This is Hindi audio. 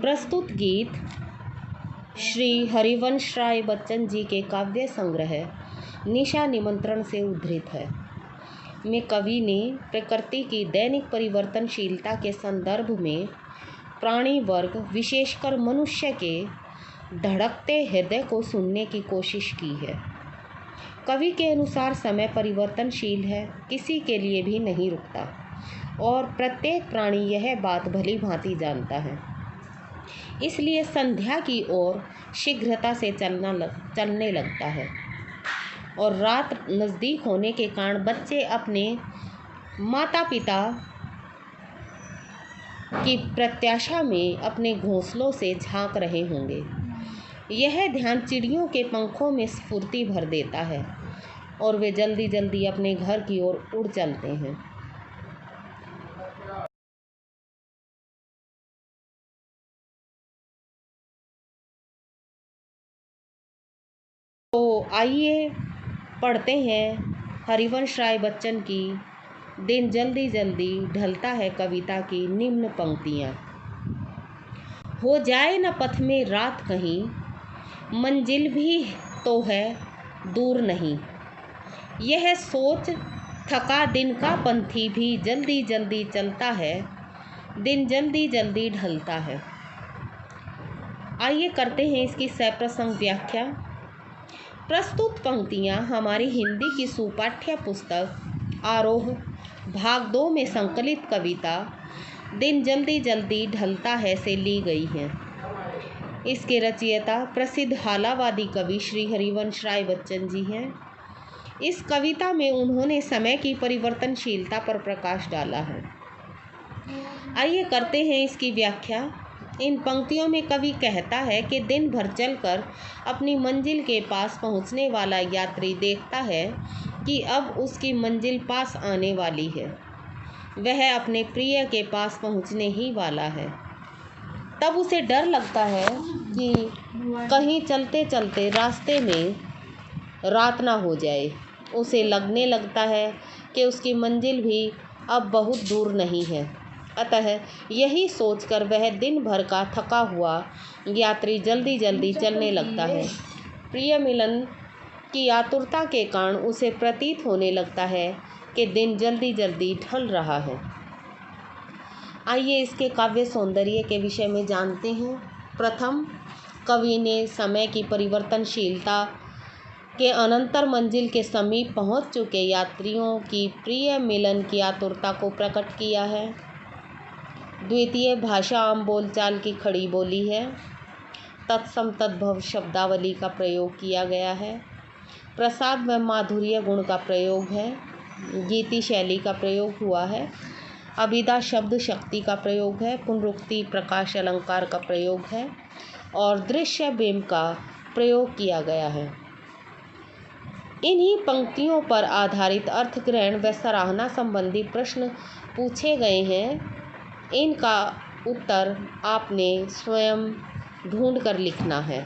प्रस्तुत गीत श्री हरिवंश राय बच्चन जी के काव्य संग्रह निशा निमंत्रण से उद्धृत है। में कवि ने प्रकृति की दैनिक परिवर्तनशीलता के संदर्भ में प्राणी वर्ग विशेषकर मनुष्य के धड़कते हृदय को सुनने की कोशिश की है। कवि के अनुसार समय परिवर्तनशील है, किसी के लिए भी नहीं रुकता और प्रत्येक प्राणी यह बात भली भांति जानता है। इसलिए संध्या की ओर शीघ्रता से चलने लगता है और रात नज़दीक होने के कारण बच्चे अपने माता पिता की प्रत्याशा में अपने घोंसलों से झांक रहे होंगे। यह ध्यान चिड़ियों के पंखों में स्फूर्ति भर देता है और वे जल्दी जल्दी अपने घर की ओर उड़ चलते हैं। तो आइए पढ़ते हैं हरिवंश राय बच्चन की दिन जल्दी जल्दी ढलता है कविता की निम्न पंक्तियाँ। हो जाए न पथ में रात कहीं, मंजिल भी तो है दूर नहीं। यह सोच थका दिन का पंथी भी जल्दी जल्दी चलता है, दिन जल्दी जल्दी ढलता है। आइए करते हैं इसकी सप्रसंग व्याख्या। प्रस्तुत पंक्तियाँ हमारी हिंदी की सुपाठ्य पुस्तक आरोह भाग 2 में संकलित कविता दिन जल्दी जल्दी ढलता है से ली गई हैं। इसके रचयिता प्रसिद्ध हालावादी कवि श्री हरिवंश राय बच्चन जी हैं। इस कविता में उन्होंने समय की परिवर्तनशीलता पर प्रकाश डाला है। आइए करते हैं इसकी व्याख्या। इन पंक्तियों में कवि कहता है कि दिन भर चलकर अपनी मंजिल के पास पहुंचने वाला यात्री देखता है कि अब उसकी मंजिल पास आने वाली है, वह अपने प्रिय के पास पहुंचने ही वाला है। तब उसे डर लगता है कि कहीं चलते चलते रास्ते में रात ना हो जाए। उसे लगने लगता है कि उसकी मंजिल भी अब बहुत दूर नहीं है। अतः यही सोचकर वह दिन भर का थका हुआ यात्री जल्दी जल्दी चलने लगता है। प्रिय मिलन की आतुरता के कारण उसे प्रतीत होने लगता है कि दिन जल्दी जल्दी ढल रहा है। आइए इसके काव्य सौंदर्य के विषय में जानते हैं। प्रथम, कवि ने समय की परिवर्तनशीलता के अनंतर मंजिल के समीप पहुंच चुके यात्रियों की प्रिय मिलन की आतुरता को प्रकट किया है। द्वितीय, भाषा आम बोलचाल की खड़ी बोली है। तत्सम तद्भव शब्दावली का प्रयोग किया गया है। प्रसाद व माधुर्य गुण का प्रयोग है। गीति शैली का प्रयोग हुआ है। अभिधा शब्द शक्ति का प्रयोग है। पुनरुक्ति प्रकाश अलंकार का प्रयोग है और दृश्य बिंब का प्रयोग किया गया है। इन्हीं पंक्तियों पर आधारित अर्थग्रहण व सराहना संबंधी प्रश्न पूछे गए हैं। इनका उत्तर आपने स्वयं ढूंढ कर लिखना है।